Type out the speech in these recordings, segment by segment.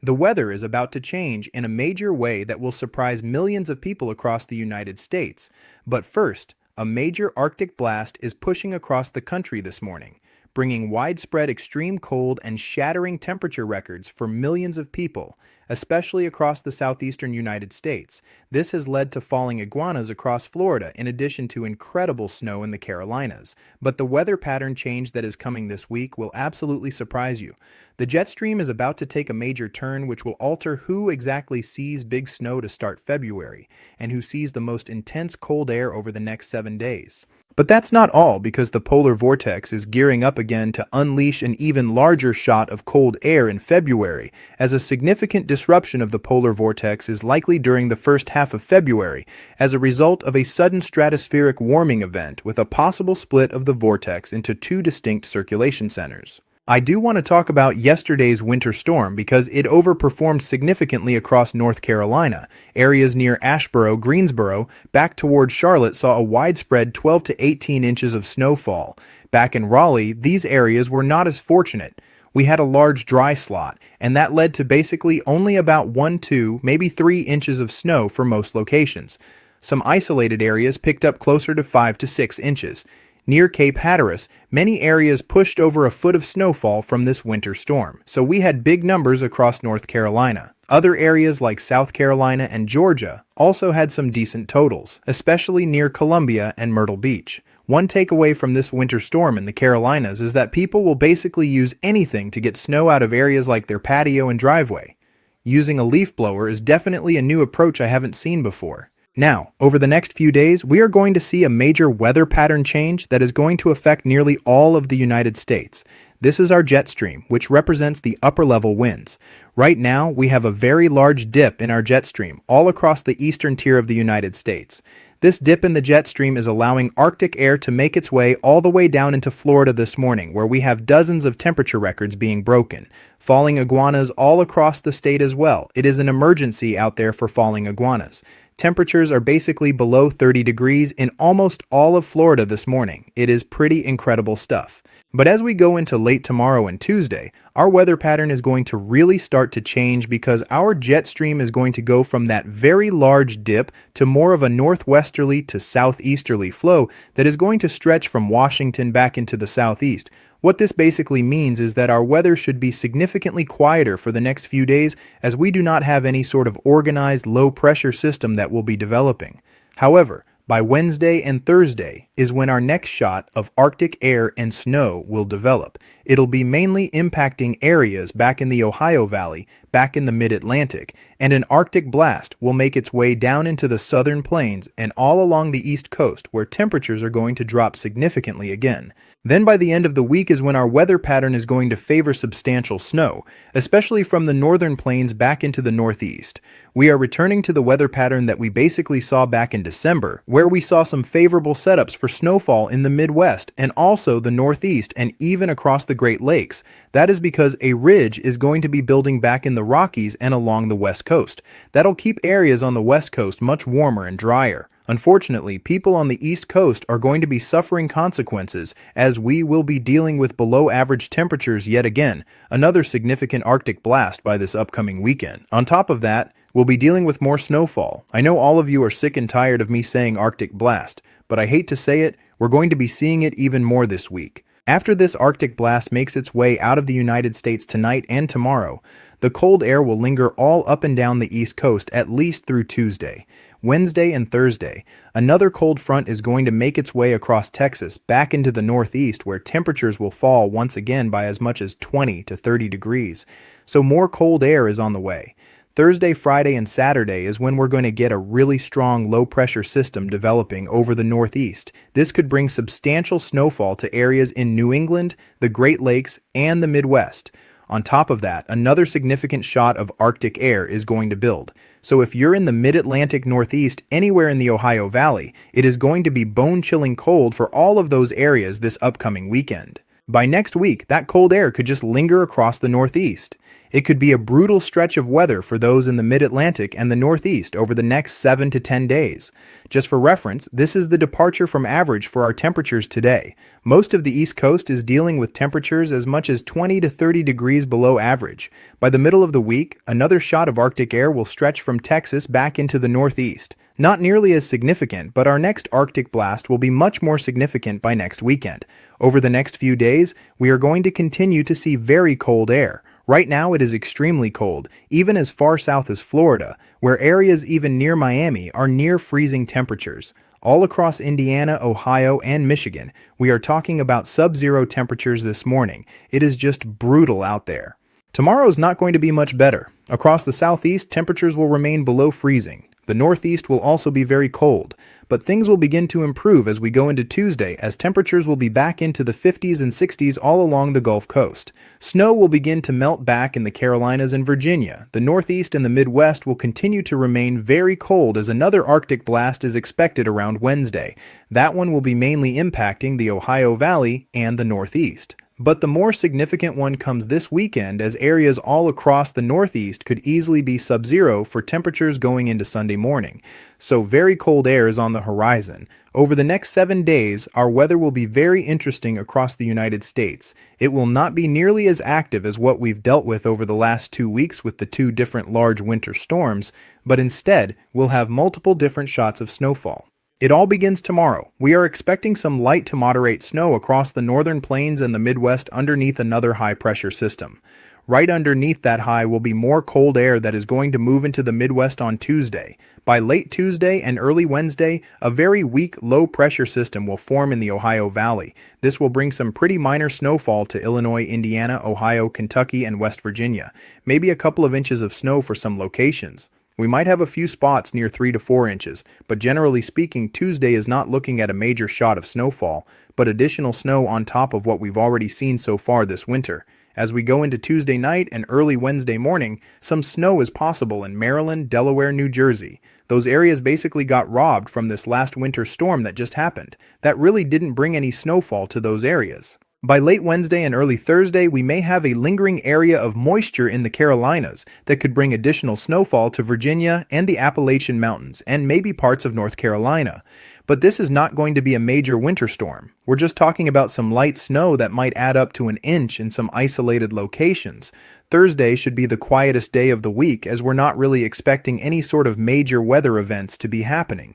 The weather is about to change in a major way that will surprise millions of people across the United States. But first, a major Arctic blast is pushing across the country this morning, bringing widespread extreme cold and shattering temperature records for millions of people, especially across the southeastern United States. This has led to falling iguanas across Florida in addition to incredible snow in the Carolinas. But the weather pattern change that is coming this week will absolutely surprise you. The jet stream is about to take a major turn which will alter who exactly sees big snow to start February and who sees the most intense cold air over the next 7 days. But that's not all, because the polar vortex is gearing up again to unleash an even larger shot of cold air in February, as a significant disruption of the polar vortex is likely during the first half of February as a result of a sudden stratospheric warming event with a possible split of the vortex into two distinct circulation centers. I do want to talk about yesterday's winter storm because it overperformed significantly across North Carolina. Areas near Asheboro, Greensboro, back toward Charlotte saw a widespread 12 to 18 inches of snowfall. Back in Raleigh, these areas were not as fortunate. We had a large dry slot, and that led to basically only about 1, 2, maybe 3 inches of snow for most locations. Some isolated areas picked up closer to 5 to 6 inches. Near Cape Hatteras, many areas pushed over a foot of snowfall from this winter storm, so we had big numbers across North Carolina. Other areas like South Carolina and Georgia also had some decent totals, especially near Columbia and Myrtle Beach. One takeaway from this winter storm in the Carolinas is that people will basically use anything to get snow out of areas like their patio and driveway. Using a leaf blower is definitely a new approach I haven't seen before. Now, over the next few days, we are going to see a major weather pattern change that is going to affect nearly all of the United States. This is our jet stream, which represents the upper-level winds. Right now, we have a very large dip in our jet stream all across the eastern tier of the United States. This dip in the jet stream is allowing Arctic air to make its way all the way down into Florida this morning, where we have dozens of temperature records being broken. Falling iguanas all across the state as well. It is an emergency out there for falling iguanas. Temperatures are basically below 30 degrees in almost all of Florida this morning. It is pretty incredible stuff. But as we go into late tomorrow and Tuesday, our weather pattern is going to really start to change because our jet stream is going to go from that very large dip to more of a northwesterly to southeasterly flow that is going to stretch from Washington back into the southeast. What this basically means is that our weather should be significantly quieter for the next few days, as we do not have any sort of organized low-pressure system that will be developing. However, by Wednesday and Thursday is when our next shot of Arctic air and snow will develop. It'll be mainly impacting areas back in the Ohio Valley, back in the mid-Atlantic, and an Arctic blast will make its way down into the southern plains and all along the east coast, where temperatures are going to drop significantly again. Then by the end of the week is when our weather pattern is going to favor substantial snow, especially from the northern plains back into the northeast. We are returning to the weather pattern that we basically saw back in December, where we saw some favorable setups for snowfall in the Midwest and also the Northeast and even across the Great Lakes. That is because a ridge is going to be building back in the Rockies and along the West Coast. That'll keep areas on the West Coast much warmer and drier. Unfortunately, people on the East Coast are going to be suffering consequences as we will be dealing with below average temperatures yet again, another significant Arctic blast by this upcoming weekend. On top of that, we'll be dealing with more snowfall. I know all of you are sick and tired of me saying Arctic blast, but I hate to say it, we're going to be seeing it even more this week. After this Arctic blast makes its way out of the United States tonight and tomorrow, the cold air will linger all up and down the East Coast at least through Tuesday. Wednesday and Thursday, another cold front is going to make its way across Texas back into the Northeast, where temperatures will fall once again by as much as 20 to 30 degrees. So more cold air is on the way. Thursday, Friday, and Saturday is when we're going to get a really strong low-pressure system developing over the Northeast. This could bring substantial snowfall to areas in New England, the Great Lakes, and the Midwest. On top of that, another significant shot of Arctic air is going to build. So if you're in the mid-Atlantic Northeast, anywhere in the Ohio Valley, it is going to be bone-chilling cold for all of those areas this upcoming weekend. By next week, that cold air could just linger across the Northeast. It could be a brutal stretch of weather for those in the mid-Atlantic and the Northeast over the next 7 to 10 days. Just for reference, this is the departure from average for our temperatures today. Most of the East Coast is dealing with temperatures as much as 20 to 30 degrees below average. By the middle of the week, another shot of Arctic air will stretch from Texas back into the Northeast. Not nearly as significant, but our next Arctic blast will be much more significant by next weekend. Over the next few days, we are going to continue to see very cold air. Right now it is extremely cold, even as far south as Florida, where areas even near Miami are near freezing temperatures. All across Indiana, Ohio, and Michigan, we are talking about sub-zero temperatures this morning. It is just brutal out there. Tomorrow is not going to be much better. Across the southeast, temperatures will remain below freezing. The northeast will also be very cold, but things will begin to improve as we go into Tuesday, as temperatures will be back into the 50s and 60s all along the Gulf Coast. Snow will begin to melt back in the Carolinas and Virginia. The Northeast and the Midwest will continue to remain very cold as another Arctic blast is expected around Wednesday. That one will be mainly impacting the Ohio Valley and the Northeast. But the more significant one comes this weekend, as areas all across the Northeast could easily be sub-zero for temperatures going into Sunday morning. So very cold air is on the horizon. Over the next 7 days, our weather will be very interesting across the United States. It will not be nearly as active as what we've dealt with over the last 2 weeks with the 2 different large winter storms, but instead, we'll have multiple different shots of snowfall. It all begins tomorrow. We are expecting some light to moderate snow across the northern plains and the Midwest underneath another high-pressure system. Right underneath that high will be more cold air that is going to move into the Midwest on Tuesday. By late Tuesday and early Wednesday, a very weak low-pressure system will form in the Ohio Valley. This will bring some pretty minor snowfall to Illinois, Indiana, Ohio, Kentucky, and West Virginia. Maybe a couple of inches of snow for some locations. We might have a few spots near 3 to 4 inches, but generally speaking, Tuesday is not looking at a major shot of snowfall, but additional snow on top of what we've already seen so far this winter. As we go into Tuesday night and early Wednesday morning, some snow is possible in Maryland, Delaware, New Jersey. Those areas basically got robbed from this last winter storm that just happened. That really didn't bring any snowfall to those areas. By late Wednesday and early Thursday, we may have a lingering area of moisture in the Carolinas that could bring additional snowfall to Virginia and the Appalachian Mountains, and maybe parts of North Carolina. But this is not going to be a major winter storm. We're just talking about some light snow that might add up to an inch in some isolated locations. Thursday should be the quietest day of the week, as we're not really expecting any sort of major weather events to be happening.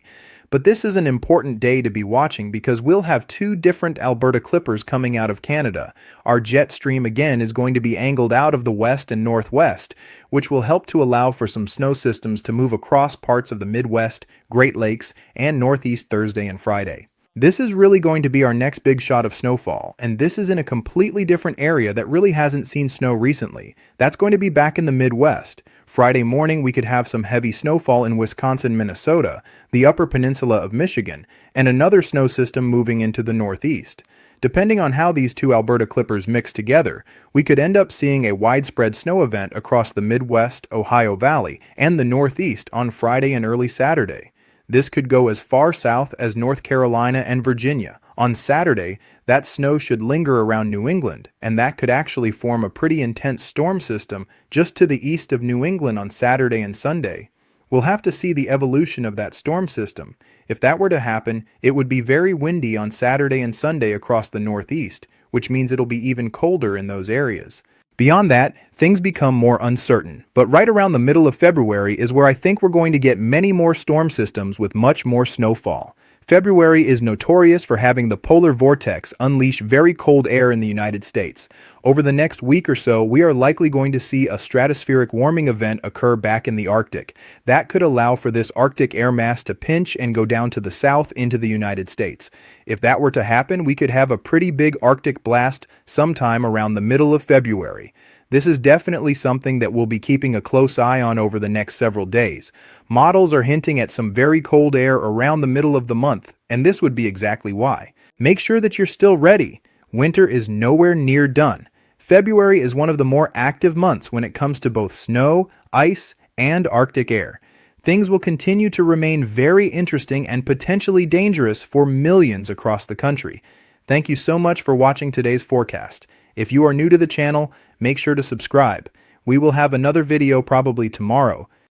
But this is an important day to be watching because we'll have 2 different Alberta clippers coming out of Canada. Our jet stream again is going to be angled out of the west and northwest, which will help to allow for some snow systems to move across parts of the Midwest, Great Lakes, and Northeast Thursday and Friday. This is really going to be our next big shot of snowfall, and this is in a completely different area that really hasn't seen snow recently. That's going to be back in the Midwest. Friday morning, we could have some heavy snowfall in Wisconsin, Minnesota, the Upper Peninsula of Michigan, and another snow system moving into the Northeast. Depending on how these 2 Alberta clippers mix together, we could end up seeing a widespread snow event across the Midwest, Ohio Valley, and the Northeast on Friday and early Saturday. This could go as far south as North Carolina and Virginia. On Saturday, that snow should linger around New England, and that could actually form a pretty intense storm system just to the east of New England on Saturday and Sunday. We'll have to see the evolution of that storm system. If that were to happen, it would be very windy on Saturday and Sunday across the Northeast, which means it'll be even colder in those areas. Beyond that, things become more uncertain, but right around the middle of February is where I think we're going to get many more storm systems with much more snowfall. February is notorious for having the polar vortex unleash very cold air in the United States. Over the next week or so, we are likely going to see a stratospheric warming event occur back in the Arctic. That could allow for this Arctic air mass to pinch and go down to the south into the United States. If that were to happen, we could have a pretty big Arctic blast sometime around the middle of February. This is definitely something that we'll be keeping a close eye on over the next several days. Models are hinting at some very cold air around the middle of the month, and this would be exactly why. Make sure that you're still ready. Winter is nowhere near done. February is one of the more active months when it comes to both snow, ice, and Arctic air. Things will continue to remain very interesting and potentially dangerous for millions across the country. Thank you so much for watching today's forecast. If you are new to the channel, make sure to subscribe. We will have another video probably tomorrow.